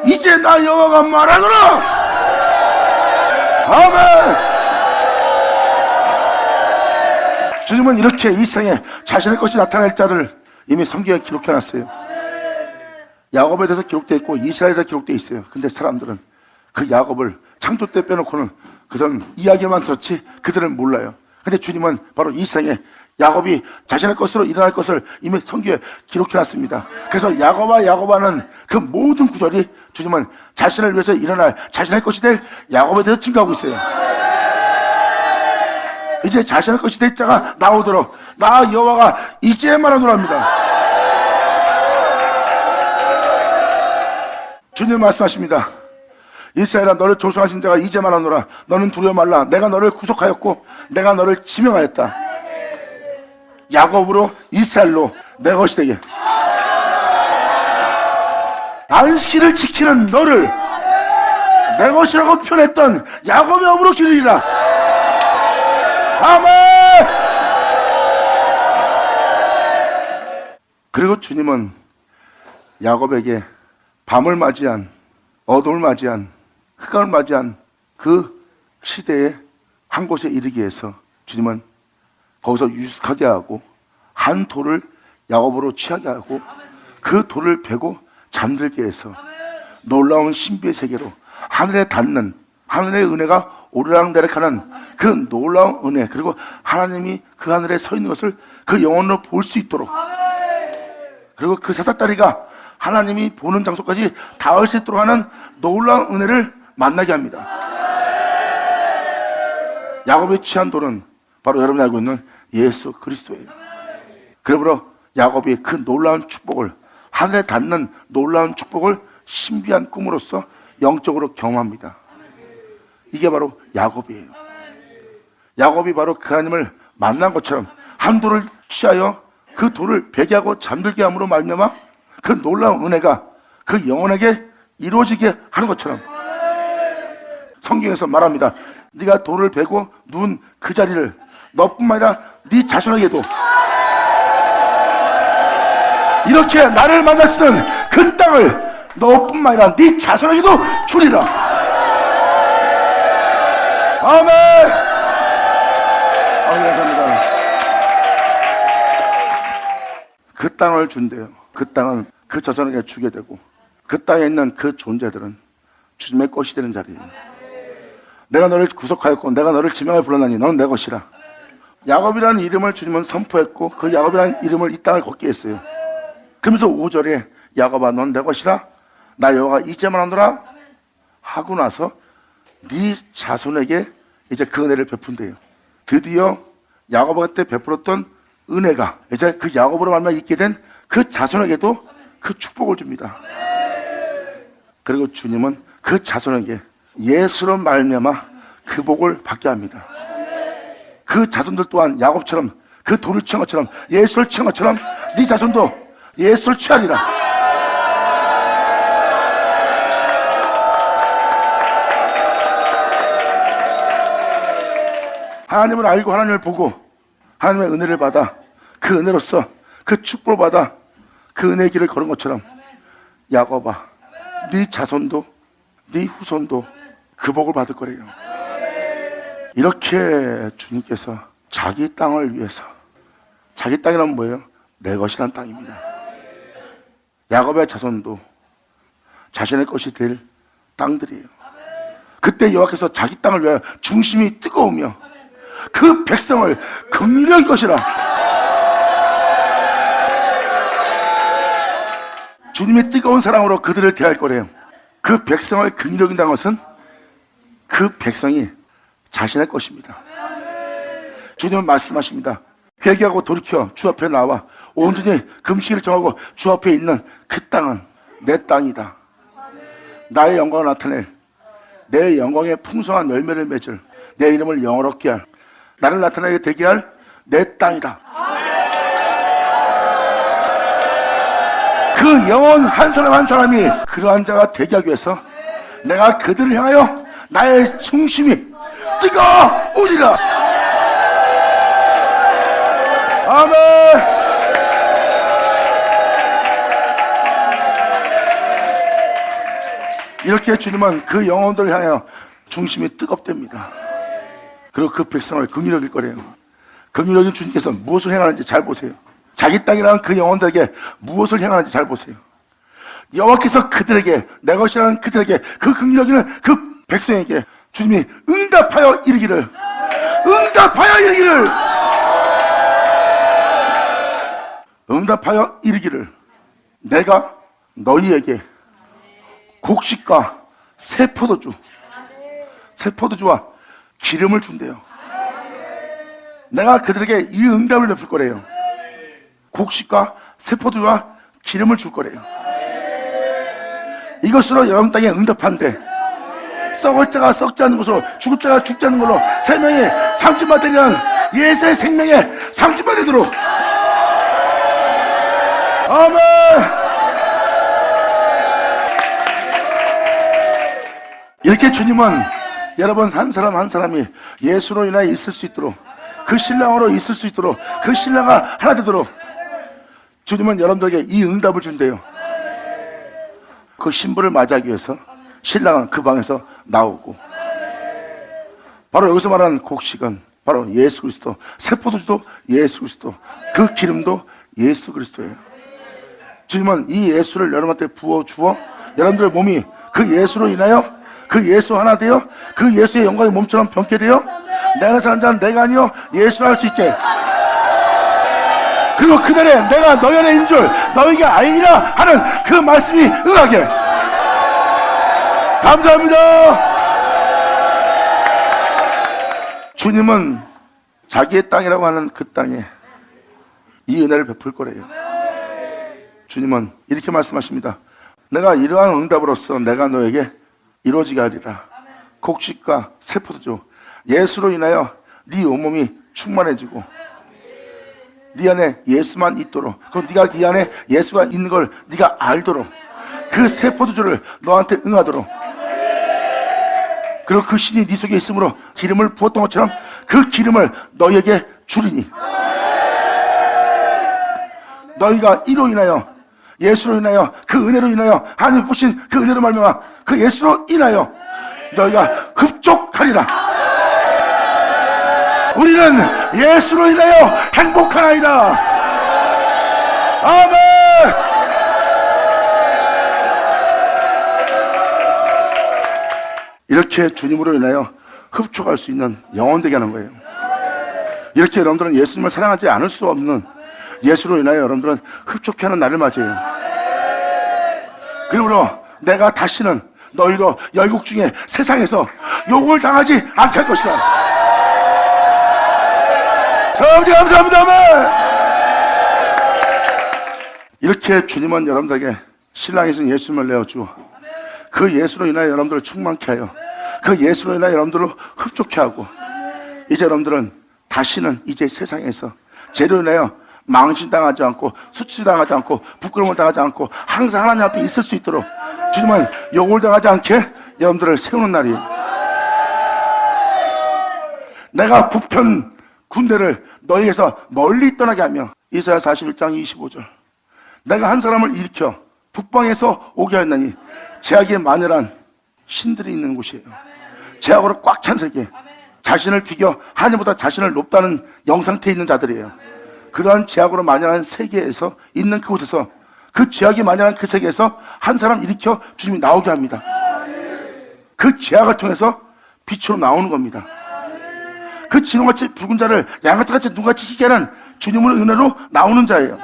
이제 나 여호와가 말하노라. 아멘. 주님은 이렇게 이 세상에 자신의 것이 나타날 자를 이미 성경에 기록해놨어요. 야곱에 대해서 기록되어 있고 이스라엘에 대해서 기록되어 있어요. 근데 사람들은 그 야곱을 창조 때 빼놓고는 그들은 이야기만 들었지 그들은 몰라요. 근데 주님은 바로 이 세상에 야곱이 자신의 것으로 일어날 것을 이미 성경에 기록해놨습니다. 그래서 야곱하는 그 모든 구절이 주님은 자신을 위해서 일어날 자신의 것이 될 야곱에 대해서 증거하고 있어요. 이제 자신의 것이 될 자가 나오도록 나 여호와가 이제 말하노랍니다. 주님 말씀하십니다. 이스라엘아 너를 조성하신 자가 이제 말하노라. 너는 두려워 말라. 내가 너를 구속하였고 내가 너를 지명하였다. 야곱으로 이스라엘로 내 것이 되게. 안식일을 지키는 너를 내 것이라고 표현했던 야곱의 업으로 기르리라. 아멘. 그리고 주님은 야곱에게 밤을 맞이한, 어둠을 맞이한, 흑암을 맞이한 그 시대에 한 곳에 이르기 위해서 주님은 거기서 유숙하게 하고 한 돌을 야곱으로 취하게 하고 그 돌을 베고 잠들게 해서 놀라운 신비의 세계로 하늘에 닿는 하늘의 은혜가 오르락내락하는 그 놀라운 은혜, 그리고 하나님이 그 하늘에 서 있는 것을 그 영혼으로 볼 수 있도록, 그리고 그 사닥다리가 하나님이 보는 장소까지 닿을 수 있도록 하는 놀라운 은혜를 만나게 합니다. 야곱이 취한 돌은 바로 여러분이 알고 있는 예수 그리스도예요. 그러므로 야곱이 그 놀라운 축복을, 하늘에 닿는 놀라운 축복을 신비한 꿈으로써 영적으로 경험합니다. 이게 바로 야곱이에요. 야곱이 바로 그 하나님을 만난 것처럼 한 돌을 취하여 그 돌을 베게 하고 잠들게 함으로 말미암아 그 놀라운 은혜가 그 영혼에게 이루어지게 하는 것처럼 성경에서 말합니다. 네가 돌을 베고 누운 그 자리를 너뿐만 아니라 네 자손에게도 이렇게 나를 만날 수 있는 그 땅을 너뿐만 아니라 네 자손에게도 주리라. 아멘. 감사합니다. 그 땅을 준대요. 그 땅은 그 자손에게 주게 되고, 그 땅에 있는 그 존재들은 주님의 것이 되는 자리예요. 내가 너를 구속하였고 내가 너를 지명하여 불렀나니 너는 내 것이라. 야곱이라는 이름을 주님은 선포했고 그 야곱이라는 이름을 이 땅을 걷게 했어요. 그러면서 5절에 야곱아 넌 내 것이라 나 여호와가 이제만 하노라 하고 나서 네 자손에게 이제 그 은혜를 베푼대요. 드디어 야곱한테 베풀었던 은혜가 이제 그 야곱으로 말미암아 있게 된 그 자손에게도 그 축복을 줍니다. 그리고 주님은 그 자손에게 예수로 말미암아 그 복을 받게 합니다. 그 자손들 또한 야곱처럼 그 돌을 취한 것처럼 예수를 취한 것처럼 네 자손도 예수를 취하리라. 하나님을 알고 하나님을 보고 하나님의 은혜를 받아 그 은혜로서 그 축복을 받아 그 은혜의 길을 걸은 것처럼 야곱아 네 자손도 네 후손도 그 복을 받을 거래요. 이렇게 주님께서 자기 땅을 위해서, 자기 땅이란 뭐예요? 내 것이란 땅입니다. 야곱의 자손도 자신의 것이 될 땅들이에요. 그때 여호와께서 자기 땅을 위하여 중심이 뜨거우며 그 백성을 긍휼히 것이라. 주님의 뜨거운 사랑으로 그들을 대할 거래요. 그 백성을 긍휼히 여긴다는 것은 그 백성이 자신의 것입니다. 주님은 말씀하십니다. 회개하고 돌이켜 주 앞에 나와 온전히 금식을 정하고 주 앞에 있는 그 땅은 내 땅이다. 나의 영광을 나타낼, 내 영광의 풍성한 열매를 맺을, 내 이름을 영어롭게 할, 나를 나타내게 되게 할 내 땅이다. 그 영혼 한 사람 한 사람이 그러한 자가 되게 하기 위해서 내가 그들을 향하여 나의 중심이 뜨거우리라. 아멘. 이렇게 주님은 그 영혼들을 향하여 중심이 뜨겁답니다. 그리고 그 백성을 긍휼히 여길 거래요. 긍휼히 여긴 주님께서 무엇을 행하는지 잘 보세요. 자기 땅이라는 그 영혼들에게 무엇을 행하는지 잘 보세요. 여호와께서 그들에게, 내 것이라는 그들에게, 그 긍휼히 여기는 그 백성에게 주님이 응답하여 이르기를, 응답하여 이르기를, 응답하여 이르기를, 내가 너희에게 곡식과 새 포도주와 기름을 준대요. 내가 그들에게 이 응답을 베풀 거래요. 곡식과 새 포도주와 기름을 줄 거래요. 이것으로 여러분 땅에 응답한데 썩을 자가 썩지 않는 것으로 죽을 자가 죽지 않는 걸로 생명의 상집받으리라는 예수의 생명의 상집받으도록. 아멘. 이렇게 주님은 여러분 한 사람 한 사람이 예수로 인하여 있을 수 있도록, 그 신랑으로 있을 수 있도록, 그 신랑과 하나 되도록 주님은 여러분들에게 이 응답을 준대요. 그 신부를 맞이하기 위해서 신랑은 그 방에서 나오고, 바로 여기서 말하는 곡식은 바로 예수 그리스도, 새 포도주도 예수 그리스도, 그 기름도 예수 그리스도예요. 주님은 이 예수를 여러분한테 부어주어 여러분들의 몸이 그 예수로 인하여 그 예수 하나 되어 그 예수의 영광의 몸처럼 변케 되어 내가 사는 자는 내가 아니요 예수라 할 수 있게, 그리고 그날에 내가 너희 안에 있는 줄 너희가 알리라 하는 그 말씀이 응하게. 감사합니다. 주님은 자기의 땅이라고 하는 그 땅에 이 은혜를 베풀 거래요. 주님은 이렇게 말씀하십니다. 내가 이러한 응답으로써 내가 너에게 이루어지게 하리라. 곡식과 세포도주 예수로 인하여 네 온몸이 충만해지고 네 안에 예수만 있도록, 그리고 네가 네 안에 예수가 있는 걸 네가 알도록, 그 세포도주를 너한테 응하도록, 그리고 그 신이 네 속에 있으므로 기름을 부었던 것처럼 그 기름을 너희에게 주리니, 너희가 이로 인하여 예수로 인하여 그 은혜로 인하여 하나님 부신 그 은혜로 말미암아 그 예수로 인하여 너희가 흡족하리라. 우리는 예수로 인하여 행복하나이다. 아멘. 이렇게 주님으로 인하여 흡족할 수 있는 영혼 되게 하는 거예요. 이렇게 여러분들은 예수님을 사랑하지 않을 수 없는 예수로 인하여 여러분들은 흡족해 하는 날을 맞이해요. 그러므로 내가 다시는 너희로 열국 중에 세상에서 욕을 당하지 않게 할 것이다. 아버지 감사합니다. 아멘. 이렇게 주님은 여러분들에게 신랑이신 예수님을 내어주어 그 예수로 인하여 여러분들을 충만케 하여 그 예수로 인하여 여러분들을 흡족해 하고, 이제 여러분들은 다시는 이제 세상에서 죄로 인하여 망신당하지 않고 수치당하지 않고 부끄러움을 당하지 않고 항상 하나님 앞에 있을 수 있도록 주님은 욕을 당하지 않게 여러분들을 세우는 날이에요. 내가 부편 군대를 너희에게서 멀리 떠나게 하며, 이사야 41장 25절, 내가 한 사람을 일으켜 북방에서 오게 하였나니 제약의 만연한 신들이 있는 곳이에요. 제약으로 꽉 찬 세계, 자신을 비교 하나님보다 자신을 높다는 영상태에 있는 자들이에요. 그러한 제약으로 만연한 세계에서 있는 그곳에서, 그 제약이 만연한 그 세계에서 한 사람 일으켜 주님이 나오게 합니다. 그 제약을 통해서 빛으로 나오는 겁니다. 그 진홍같이 붉은 자를 양같이 눈같이 희게 하는 주님의 은혜로 나오는 자예요.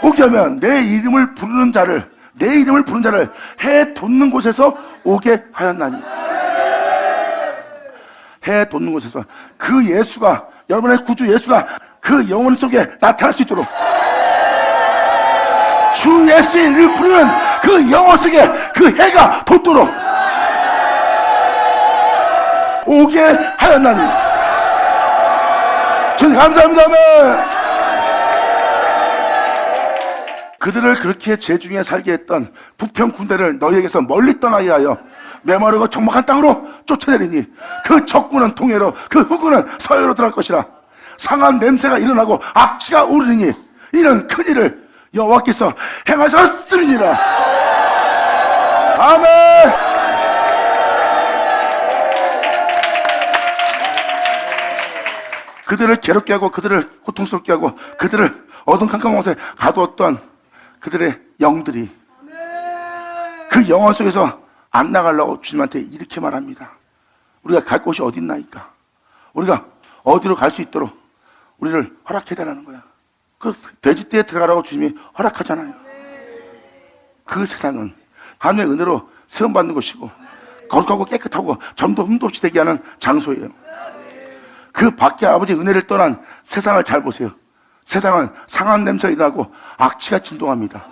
오게 하면 내 이름을 부르는 자를, 내 이름을 부르는 자를 해 돋는 곳에서 오게 하였나니. 해 돋는 곳에서 그 예수가, 여러분의 구주 예수가 그 영혼 속에 나타날 수 있도록, 주 예수의 이름을 부르는 그 영혼 속에 그 해가 돋도록 오게 하였나니. 주님 감사합니다. 그들을 그렇게 죄 중에 살게 했던 부평 군대를 너희에게서 멀리 떠나게 하여 메마르고 적막한 땅으로 쫓아내리니 그 적군은 동해로 그 후군은 서해로 들어갈 것이라. 상한 냄새가 일어나고 악취가 오르니 이는 큰일을 여호와께서 행하셨음이니라. 아멘. 그들을 괴롭게 하고 그들을 고통스럽게 하고 그들을 어둠캄캄한 곳에 가두었던 그들의 영들이 그 영혼 속에서 안 나가려고 주님한테 이렇게 말합니다. 우리가 갈 곳이 어디 있나이까? 우리가 어디로 갈 수 있도록 우리를 허락해달라는 거야. 그 돼지떼에 들어가라고 주님이 허락하잖아요. 그 세상은 하나님의 은혜로 세움받는 것이고 거룩하고 깨끗하고 점도 흠도 없이 되게 하는 장소예요. 그 밖에 아버지 은혜를 떠난 세상을 잘 보세요. 세상은 상한 냄새가 일어나고 악취가 진동합니다.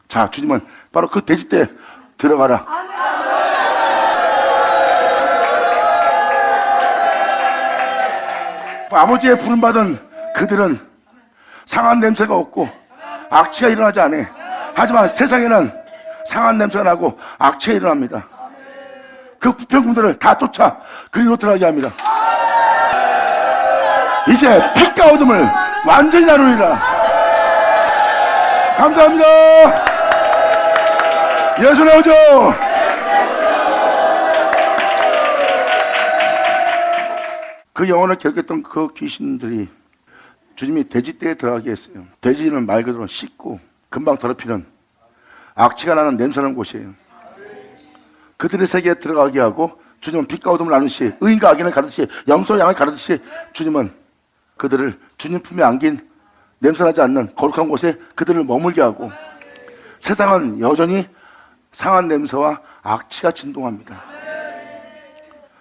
자, 주님은 바로 그 돼지떼에 들어가라. 아버지의 부름받은 그들은 상한 냄새가 없고 악취가 일어나지 않아. 하지만 세상에는 상한 냄새가 나고 악취가 일어납니다. 그 부평군들을 다 쫓아 그리로 들어가게 합니다. 이제 빛과 어둠을 완전히 나누리라. 감사합니다. 예수 나오죠. 그 영혼을 괴롭혔던 그 귀신들이 주님이 돼지떼에 들어가게 했어요. 돼지는 말 그대로 씻고 금방 더럽히는 악취가 나는 냄새나는 곳이에요. 그들의 세계에 들어가게 하고 주님은 빛과 어둠을 나누시, 의인과 악인을 가르듯이, 염소와 양을 가르듯이 주님은 그들을 주님 품에 안긴 냄새나지 않는 거룩한 곳에 그들을 머물게 하고, 세상은 여전히 상한 냄새와 악취가 진동합니다.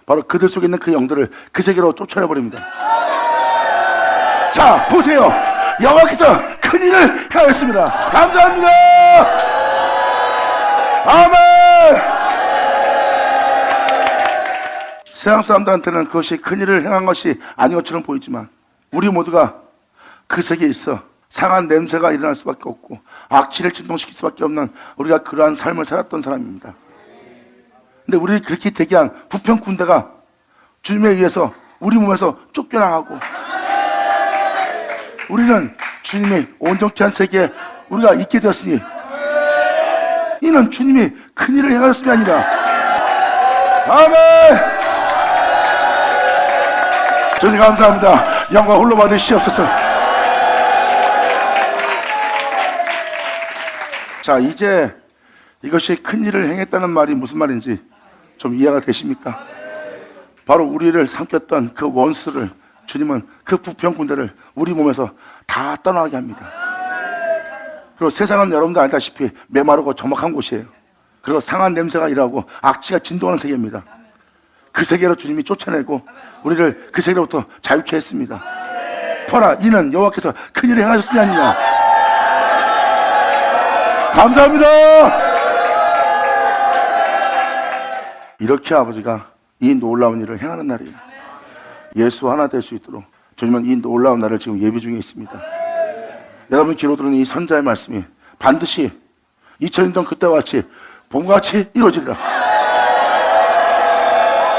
바로 그들 속에 있는 그 영들을 그 세계로 쫓아내버립니다. 자, 보세요. 여호와께서 큰 일을 행하였습니다. 감사합니다. 아멘. 세상 사람들한테는 그것이 큰 일을 행한 것이 아닌 것처럼 보이지만, 우리 모두가 그 세계에 있어 상한 냄새가 일어날 수밖에 없고 악취를 진동시킬 수밖에 없는 우리가 그러한 삶을 살았던 사람입니다. 근데 우리를 그렇게 되게 한 부평 군대가 주님에 의해서 우리 몸에서 쫓겨나가고, 우리는 주님이 온전케 한 세계에 우리가 있게 되었으니, 이는 주님이 큰 일을 행하였음이 아니라. 아멘. 주님 감사합니다. 영광 홀로 받으시옵소서. 자, 이제 이것이 큰 일을 행했다는 말이 무슨 말인지 좀 이해가 되십니까? 바로 우리를 삼켰던 그 원수를 주님은, 그 부평 군대를 우리 몸에서 다 떠나게 합니다. 그리고 세상은 여러분도 알다시피 메마르고 적막한 곳이에요. 그리고 상한 냄새가 일하고 악취가 진동하는 세계입니다. 그 세계로 주님이 쫓아내고 우리를 그 세계로부터 자유케 했습니다. 보라, 이는 여호와께서 큰 일을 행하셨으니 아니냐. 감사합니다. 이렇게 아버지가 이 놀라운 일을 행하는 날이에요. 예수 하나 될 수 있도록 주님은 이 놀라운 날을 지금 예비 중에 있습니다. 여러분 귀로 들은 이 선자의 말씀이 반드시 2000년 전 그때와 같이 봄과 같이 이루어지리라.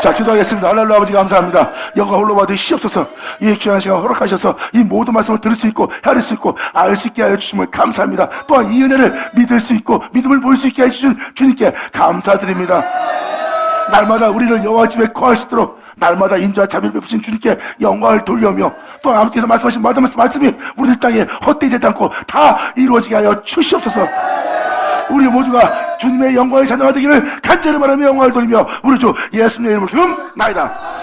자, 기도하겠습니다. 할렐루야. 아버지 감사합니다. 영광 홀로 받으시옵소서. 이 귀한 시간 허락하셔서 이 모든 말씀을 들을 수 있고 헤아릴 수 있고 알 수 있게 하여 주심을 감사합니다. 또한 이 은혜를 믿을 수 있고 믿음을 보일 수 있게 해주신 주님께 감사드립니다. 날마다 우리를 여호와 집에 거할 수 있도록 날마다 인자와 자비를 베푸신 주님께 영광을 돌려며, 또 아버지께서 말씀하신 말씀이 우리들 땅에 헛되이 되지 않고 다 이루어지게 하여 주시옵소서. 우리 모두가 주님의 영광의 자녀가 되기를 간절히 바라며 영광을 돌리며 우리 주 예수님의 이름으로 기도합나이다.